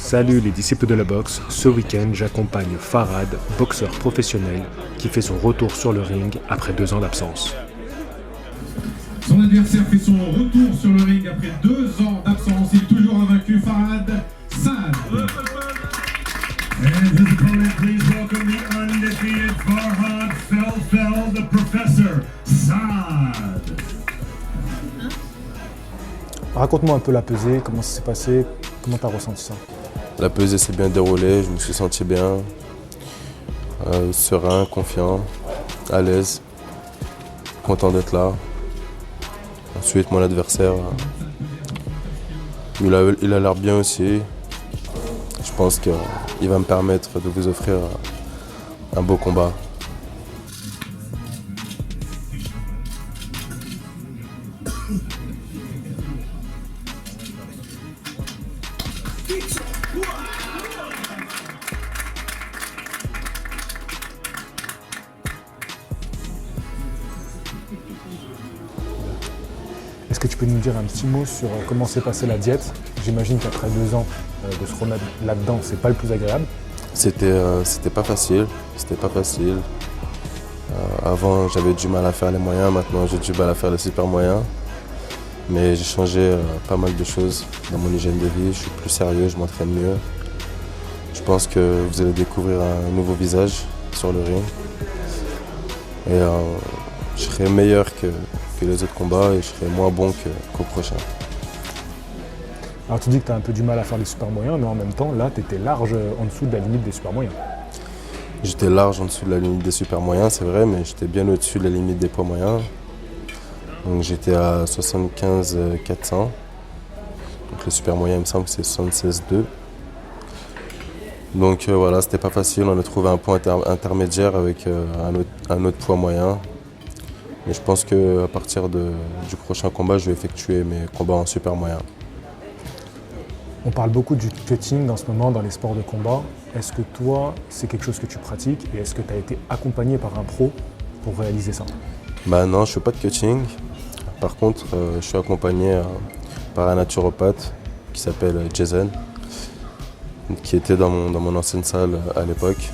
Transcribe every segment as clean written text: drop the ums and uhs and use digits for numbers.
Salut les disciples de la boxe, ce week-end j'accompagne Farhad, boxeur professionnel, qui fait son retour sur le ring après 2 ans d'absence. Son adversaire fait son retour sur le ring après 2 ans d'absence, il est toujours invaincu, Farhad Saad. And his opponent, please welcome the undefeated Farhad Felfel, the Professor Saad. Raconte-moi un peu la pesée, comment ça s'est passé, comment tu as ressenti ça? La pesée s'est bien déroulée, je me suis senti bien, serein, confiant, à l'aise, content d'être là. Ensuite, mon adversaire, il a l'air bien aussi. Je pense qu'il va me permettre de vous offrir un beau combat. Est-ce que tu peux nous dire un petit mot sur comment s'est passée la diète? J'imagine qu'après 2 ans de se remettre là-dedans, c'est pas le plus agréable. C'était pas facile, avant, j'avais du mal à faire les moyens, maintenant j'ai du mal à faire les super moyens. Mais j'ai changé pas mal de choses dans mon hygiène de vie, je suis plus sérieux, je m'entraîne mieux. Je pense que vous allez découvrir un nouveau visage sur le ring. Et je serai meilleur que les autres combats et je serai moins bon qu'au prochain. Alors tu dis que tu as un peu du mal à faire les super moyens, mais en même temps, là, tu étais large en dessous de la limite des super moyens. J'étais large en dessous de la limite des super moyens, c'est vrai, mais j'étais bien au-dessus de la limite des poids moyens. Donc j'étais à 75 400. Donc le super moyen, il me semble que c'est 76 2. Donc voilà, c'était pas facile. On a trouvé un point intermédiaire avec un autre poids moyen. Mais je pense qu'à partir du prochain combat, je vais effectuer mes combats en super moyen. On parle beaucoup du cutting en ce moment dans les sports de combat. Est-ce que toi, c'est quelque chose que tu pratiques et est-ce que tu as été accompagné par un pro pour réaliser ça? Bah non, je fais pas de cutting. Par contre, je suis accompagné par un naturopathe qui s'appelle Jason, qui était dans mon ancienne salle à l'époque.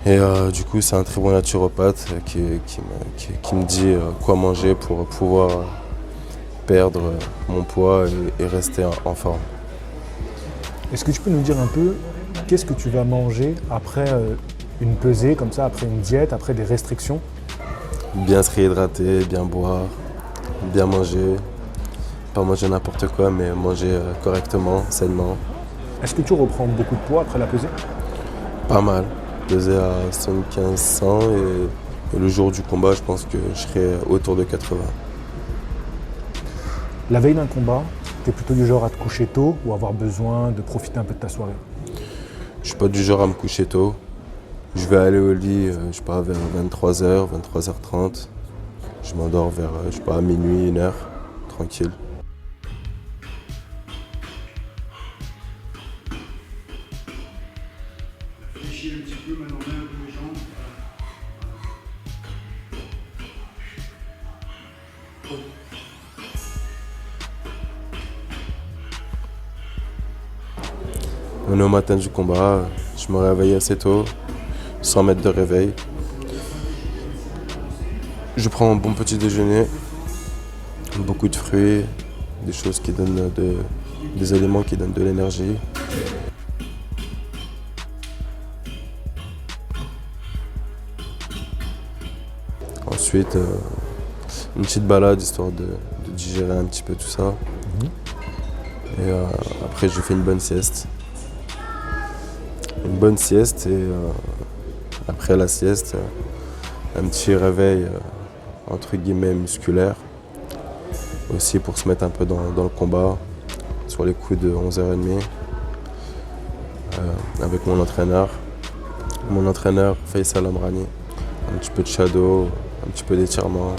Et du coup, c'est un très bon naturopathe qui me dit quoi manger pour pouvoir perdre mon poids et rester en forme. Est-ce que tu peux nous dire un peu qu'est-ce que tu vas manger après une pesée, comme ça, après une diète, après des restrictions? Bien se réhydrater, bien boire, bien manger. Pas manger n'importe quoi, mais manger correctement, sainement. Est-ce que tu reprends beaucoup de poids après la pesée? Pas mal. Pesé à 75 100 et le jour du combat, je pense que je serai autour de 80. La veille d'un combat, tu es plutôt du genre à te coucher tôt ou avoir besoin de profiter un peu de ta soirée? Je suis pas du genre à me coucher tôt. Je vais aller au lit, je sais pas, vers 23h, 23h30. Je m'endors vers, je sais pas, minuit, 1h, tranquille. Réfléchis un petit peu, maintenant mets un peu les jambes. On est au matin du combat, je me réveille assez tôt, 100 mètres de réveil. Je prends un bon petit déjeuner, beaucoup de fruits, des choses qui donnent des aliments qui donnent de l'énergie. Ensuite, une petite balade histoire de digérer un petit peu tout ça. Et après, je fais une bonne sieste. Et après la sieste, un petit réveil entre guillemets musculaire. Aussi pour se mettre un peu dans le combat, sur les coups de 11h30, avec mon entraîneur. Mon entraîneur, Faisal Amrani. Un petit peu de shadow, un petit peu d'étirement.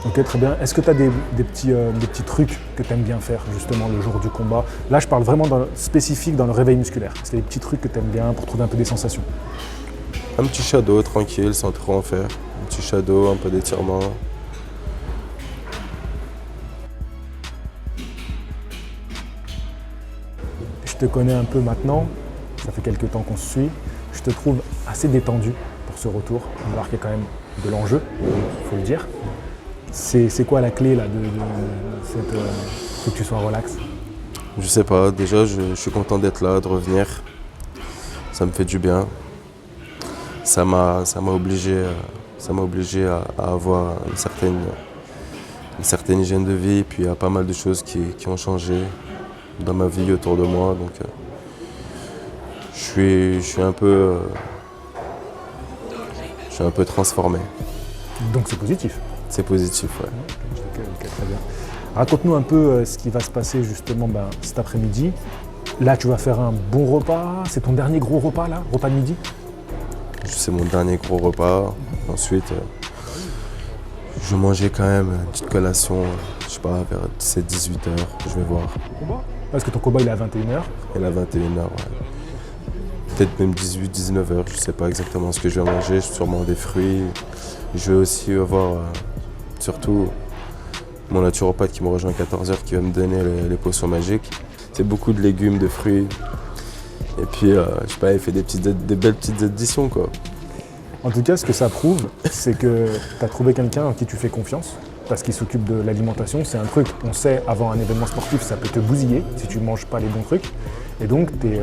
Ok, très bien. Est-ce que tu as des petits trucs que tu aimes bien faire justement le jour du combat? Là, je parle vraiment spécifique dans le réveil musculaire. C'est des petits trucs que tu aimes bien pour trouver un peu des sensations. Un petit shadow tranquille, sans trop en faire. Un petit shadow, un peu d'étirement. je te connais un peu maintenant, ça fait quelques temps qu'on se suit, je te trouve assez détendu pour ce retour, alors qu'il y a quand même de l'enjeu, il faut le dire. C'est quoi la clé là, que tu sois relax? Je sais pas, déjà je suis content d'être là, de revenir. Ça me fait du bien. Ça m'a obligé à avoir une certaine hygiène de vie, puis il y a pas mal de choses qui ont changé dans ma vie autour de moi. Donc je suis un peu transformé. Donc c'est positif. C'est positif, ouais. Ok, très bien. Raconte-nous un peu ce qui va se passer justement cet après-midi. Là, tu vas faire un bon repas. C'est ton dernier gros repas là, repas de midi? C'est mon dernier gros repas. Ensuite, je vais manger quand même une petite collation, je sais pas, vers 17-18 heures. Je vais voir. Parce que ton combat il est à 21h. Et à 21 heures, ouais. Peut-être même 18-19 heures, je sais pas exactement ce que je vais manger. Sûrement des fruits. Je vais aussi avoir surtout mon naturopathe qui me rejoint à 14 heures qui va me donner les potions magiques. C'est beaucoup de légumes, de fruits. Et puis, je sais pas, il fait des belles petites additions, quoi. En tout cas, ce que ça prouve, c'est que tu as trouvé quelqu'un en qui tu fais confiance, parce qu'il s'occupe de l'alimentation. C'est un truc, on sait, avant un événement sportif, ça peut te bousiller si tu ne manges pas les bons trucs. Et donc, tu es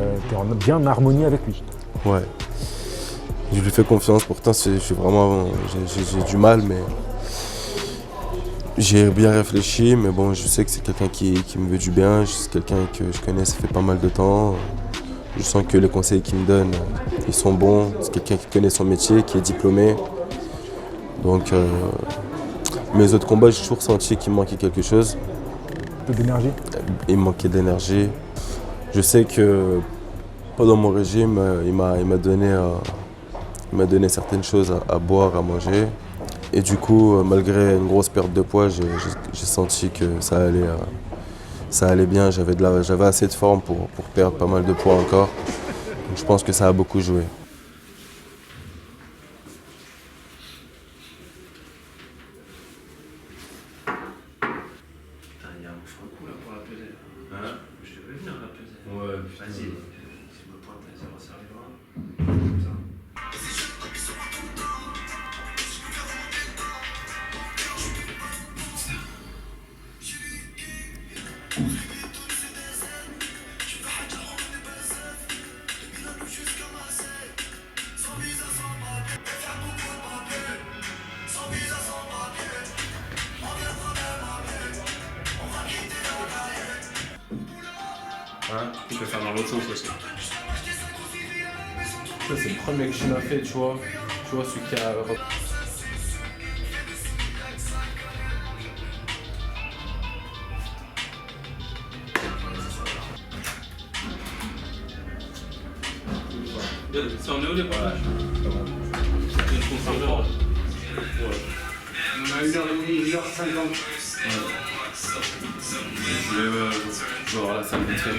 bien en harmonie avec lui. Ouais. Je lui fais confiance, pourtant j'ai du mal, mais j'ai bien réfléchi, mais bon, je sais que c'est quelqu'un qui me veut du bien, c'est quelqu'un que je connais, ça fait pas mal de temps. Je sens que les conseils qu'il me donne, ils sont bons. C'est quelqu'un qui connaît son métier, qui est diplômé. Donc, mes autres combats, j'ai toujours senti qu'il me manquait quelque chose. Un peu d'énergie? Il me manquait d'énergie. Je sais que pendant mon régime, il m'a donné certaines choses à boire, à manger. Et du coup, malgré une grosse perte de poids, j'ai senti que ça allait bien. J'avais assez de forme pour perdre pas mal de poids encore. Donc, je pense que ça a beaucoup joué. Il y a un franc coup là pour la peser. Hein? Je devais venir la peser. Ouais, vas-y. Si je me pointe à 0, ça arrivera. Comme ça. Hein? Tu peux faire dans l'autre sens aussi. Ça, c'est le premier que je m'a fait, tu vois. Tu vois, celui qui a. C'est en est où les points? C'est une conserveur. Ouais. On a 1h30, 1h50. Ouais. Je vais voir la salle vite fait.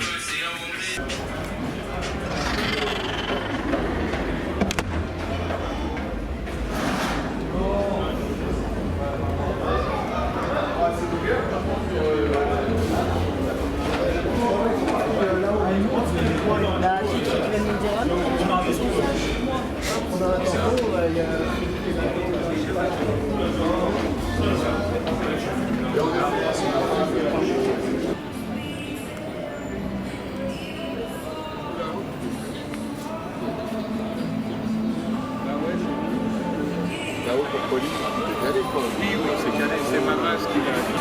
C'est calé, c'est ma masse qui l'a dit.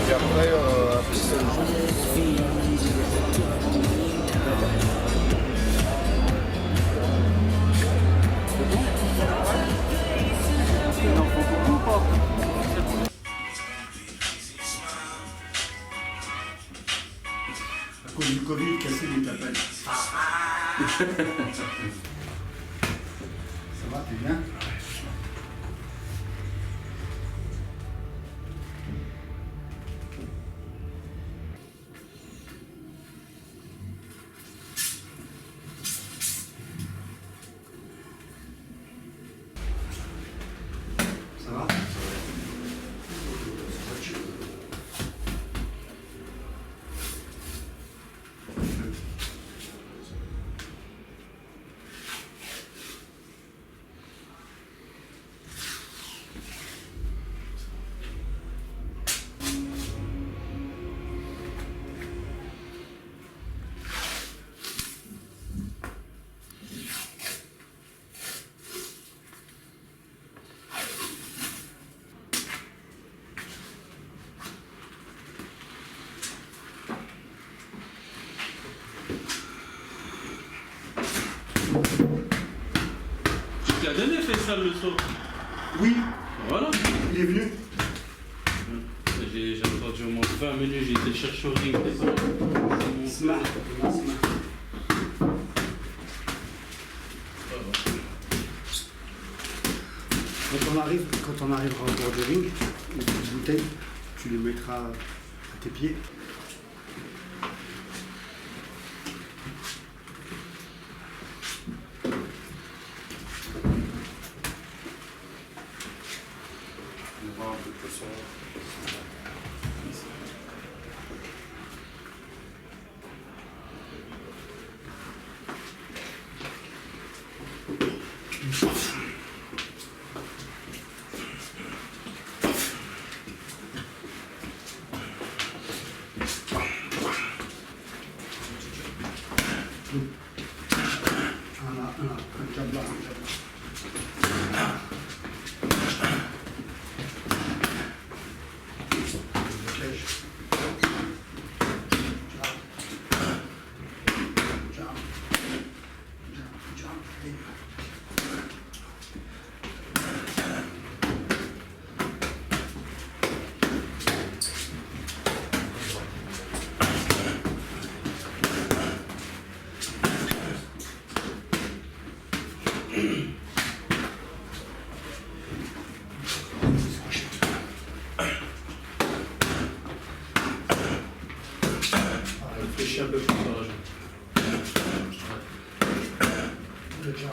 Et après, c'est le jeu. Il en faut beaucoup ou pas? À cause du Covid, cassé les t'appelles. Ça va, t'es bien? Ça va? Tu as donné Faisal le soir. Oui, Voilà. il est venu. J'ai entendu au moins 20 minutes, j'ai été chercher au ring. t'es pas- Smart. Quand on arrivera au bord du ring, les petites bouteilles, tu les mettras à tes pieds. On va voir un peu de poisson. Un câble là, un câble là. Dégage. Réfléchis un peu plus sur la jambe. Good job.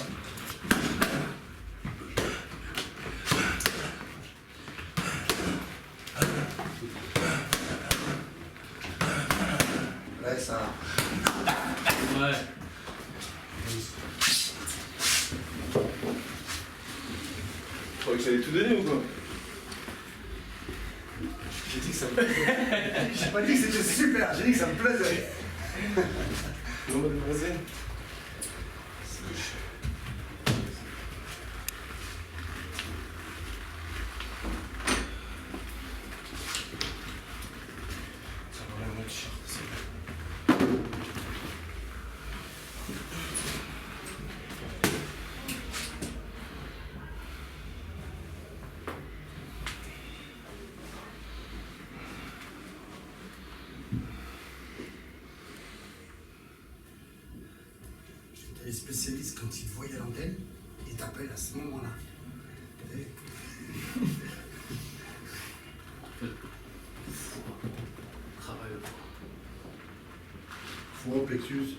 Ouais, ça. Ouais. Tu croyais que j'allais tout donner ou quoi? J'ai dit que ça me plaisait. J'ai pas dit que c'était super, j'ai dit que ça me plaisait. En mode Brésil. Ça va vraiment être cher, c'est bien. Les spécialistes, quand ils te voient à l'antenne, ils t'appellent à ce moment-là. Et Travaille. foie, plexus.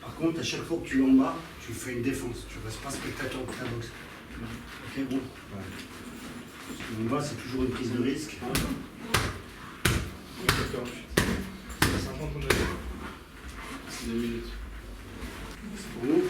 Par contre, à chaque fois que tu l'embats, tu fais une défense. Tu restes pas spectateur de ta boxe. Ok, bon. En bas, c'est toujours une prise de risque. D'accord. C'est 50 qu'on a dit. C'est 2 minutes. Pour nous,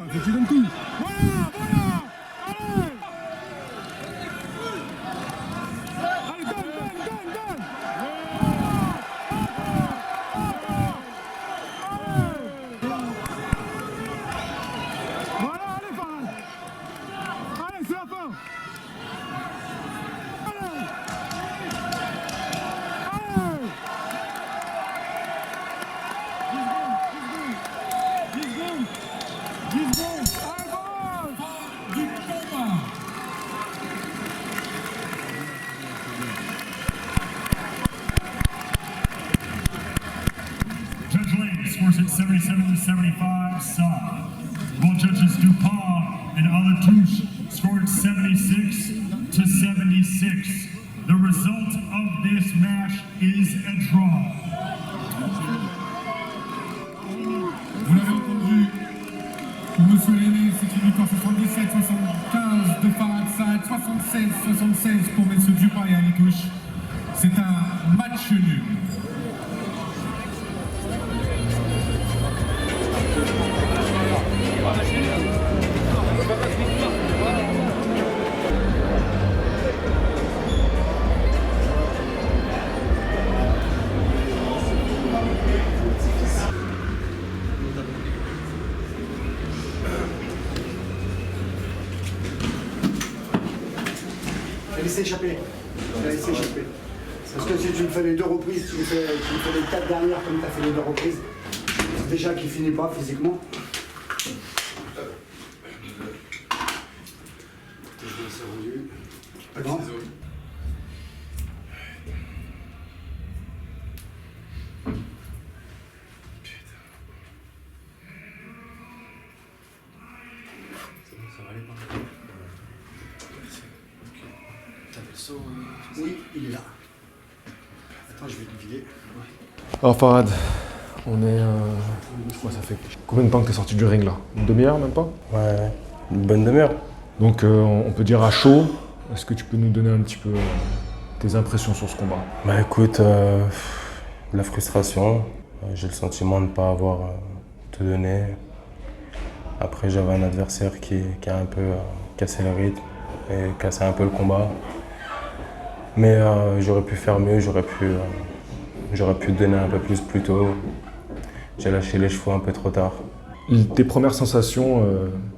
faut que tu donnes tout. Voilà, voilà. Allez. Allez, donne. Voilà, allez, Farhad. Allez, c'est la fin. Allez. Allez. 10 secondes. Allez, Farhad. Du combat. Judge Lane scores it 77-75, Saab. While judges Dupont and Alatouche scored 76-76. The result of this match is a draw. Vous l'avez entendu, pour Monsieur Lenné, c'est une victoire 77-75 de Farhad Saad, 76-76 pour Monsieur Dupont et Alatouche. C'est un match nul. Laissez échapper. Laissez échapper. Parce que si tu me fais les 2 reprises, tu me fais les 4 dernières comme tu as fait les 2 reprises, c'est déjà qu'il finit pas physiquement. C'est rendu. Pas grand. Oui, il est là. Attends, je vais le vider. Alors Farhad, on est... je crois que ça fait combien de temps que t'es sorti du ring là? Une demi-heure même pas? Ouais, une bonne demi-heure. Donc on peut dire à chaud, est-ce que tu peux nous donner un petit peu tes impressions sur ce combat? Bah écoute, la frustration, j'ai le sentiment de ne pas avoir tout donné. Après j'avais un adversaire qui a un peu cassé le rythme et cassé un peu le combat. Mais j'aurais pu faire mieux, j'aurais pu donner un peu plus tôt. J'ai lâché les chevaux un peu trop tard. Tes premières sensations,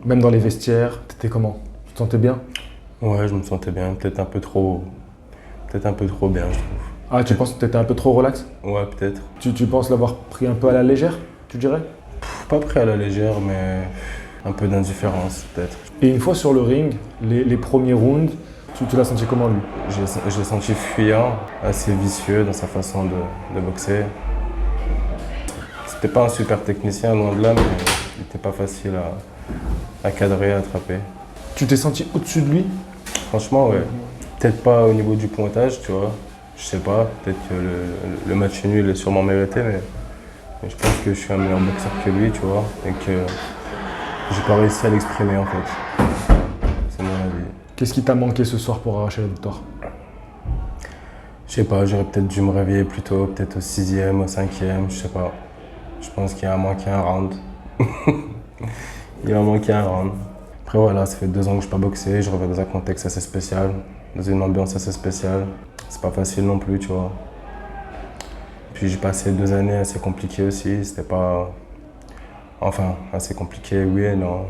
même dans les vestiaires, t'étais comment? Tu te sentais bien? Ouais, je me sentais bien, peut-être un peu trop bien, je trouve. Ah, tu penses que t'étais un peu trop relax? Ouais, peut-être. Tu penses l'avoir pris un peu à la légère, tu dirais? Pas pris à la légère, mais un peu d'indifférence, peut-être. Et une fois sur le ring, les premiers rounds, tu l'as senti comment lui? Je l'ai senti fuyant, assez vicieux dans sa façon de boxer. C'était pas un super technicien, loin de là, mais il était pas facile à cadrer, à attraper. Tu t'es senti au-dessus de lui? Franchement, ouais. Peut-être pas au niveau du pointage, tu vois. Je sais pas, peut-être que le match nul est sûrement mérité, mais je pense que je suis un meilleur boxeur que lui, tu vois, et que j'ai pas réussi à l'exprimer en fait. C'est mon avis. Qu'est-ce qui t'a manqué ce soir pour arracher la victoire? Je sais pas, j'aurais peut-être dû me réveiller plus tôt, peut-être au 6e, au 5e, je sais pas. Je pense qu'il a manqué un round. Il a manqué un round. Après voilà, ça fait 2 ans que je n'ai pas boxé, je reviens dans un contexte assez spécial, dans une ambiance assez spéciale. C'est pas facile non plus, tu vois. Puis j'ai passé 2 années assez compliquées aussi, c'était pas... Enfin, assez compliqué, oui et non.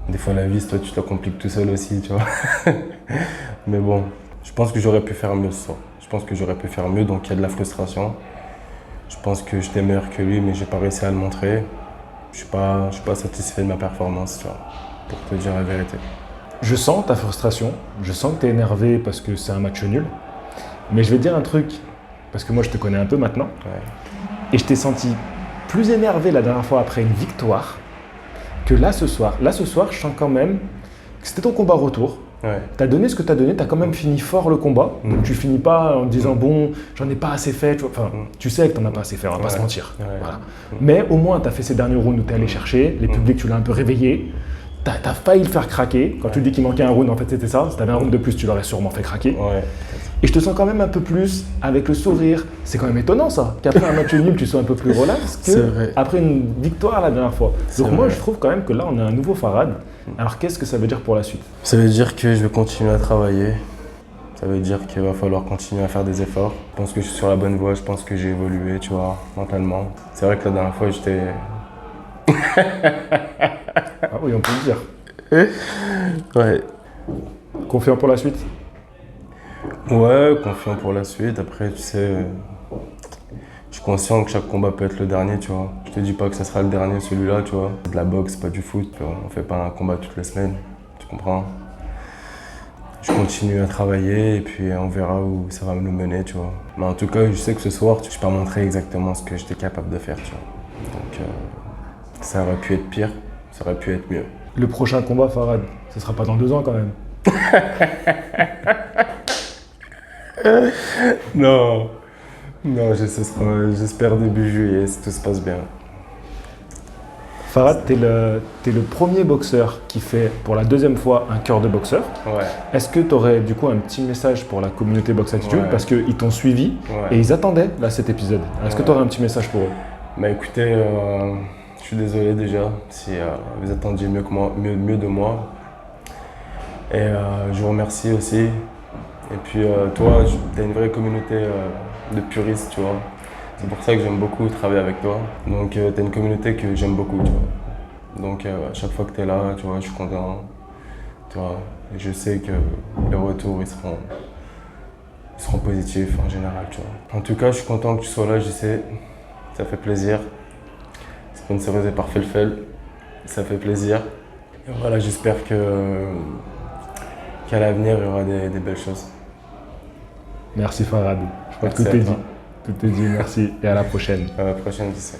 Des fois la vie, toi tu te la compliques tout seul aussi, tu vois. Mais bon, je pense que j'aurais pu faire mieux ce soir. Je pense que j'aurais pu faire mieux, donc il y a de la frustration. Je pense que j'étais meilleur que lui, mais j'ai pas réussi à le montrer. Je suis pas satisfait de ma performance, tu vois, pour te dire la vérité. Je sens ta frustration, je sens que tu es énervé parce que c'est un match nul. Mais je vais te dire un truc, parce que moi je te connais un peu maintenant. Ouais. Et je t'ai senti plus énervé la dernière fois après une victoire que là ce soir. Là ce soir, je sens quand même que c'était ton combat retour. Ouais. T'as donné ce que t'as donné, t'as quand même fini fort le combat. Donc tu finis pas en disant bon, j'en ai pas assez fait. Tu vois. Enfin, tu sais que t'en as pas assez fait, on va pas se mentir. Ouais. Voilà. Mais au moins t'as fait ces derniers rounds où t'es allé chercher, les publics tu l'as un peu réveillé. T'as failli le faire craquer. Quand tu dis qu'il manquait un round, en fait c'était ça. Si t'avais un round de plus, tu l'aurais sûrement fait craquer. Ouais, peut-être. Et je te sens quand même un peu plus avec le sourire. C'est quand même étonnant ça, qu'après un match nul, tu sois un peu plus relax C'est vrai. qu'après une victoire la dernière fois. C'est Donc moi, vrai. je trouve quand même que là, on a un nouveau Farhad. Alors qu'est-ce que ça veut dire pour la suite? Ça veut dire que je vais continuer à travailler. Ça veut dire qu'il va falloir continuer à faire des efforts. Je pense que je suis sur la bonne voie, je pense que j'ai évolué, tu vois, mentalement. C'est vrai que la dernière fois, j'étais... Ah oui, on peut le dire. Ouais. Confiant pour la suite? Ouais, confiant pour la suite. Après, tu sais, je suis conscient que chaque combat peut être le dernier, tu vois. Je te dis pas que ça sera le dernier, celui-là, tu vois. C'est de la boxe, pas du foot, tu vois. On fait pas un combat toutes les semaines, tu comprends? Je continue à travailler et puis on verra où ça va me mener, tu vois. Mais en tout cas, je sais que ce soir, je peux montrer exactement ce que j'étais capable de faire, tu vois. Donc, ça aurait pu être pire, ça aurait pu être mieux. Le prochain combat, Farhad, ce sera pas dans 2 ans quand même. Non, non, j'espère début juillet si tout se passe bien. Farhad, t'es le premier boxeur qui fait pour la 2e fois un cœur de boxeur. Ouais. Est-ce que tu aurais du coup un petit message pour la communauté Box Attitude Ouais. parce qu'ils t'ont suivi Ouais. et ils attendaient là cet épisode. Est-ce que tu aurais un petit message pour eux? Bah écoutez, je suis désolé déjà si vous attendiez mieux de moi. Et je vous remercie aussi. Et puis toi, tu as une vraie communauté de puristes, tu vois. C'est pour ça que j'aime beaucoup travailler avec toi. Donc tu as une communauté que j'aime beaucoup, tu vois. Donc à chaque fois que tu es là, tu vois, je suis content. Tu vois, et je sais que les retours ils seront positifs en général, tu vois. En tout cas, je suis content que tu sois là, je sais. Ça fait plaisir. Sponsorisé par Felfel, ça fait plaisir. Et voilà, j'espère qu'à l'avenir, il y aura des belles choses. Merci Farhad. Je crois que Merci tout est à toi. dit. Tout est dit, merci et à la prochaine. À la prochaine, tu sais.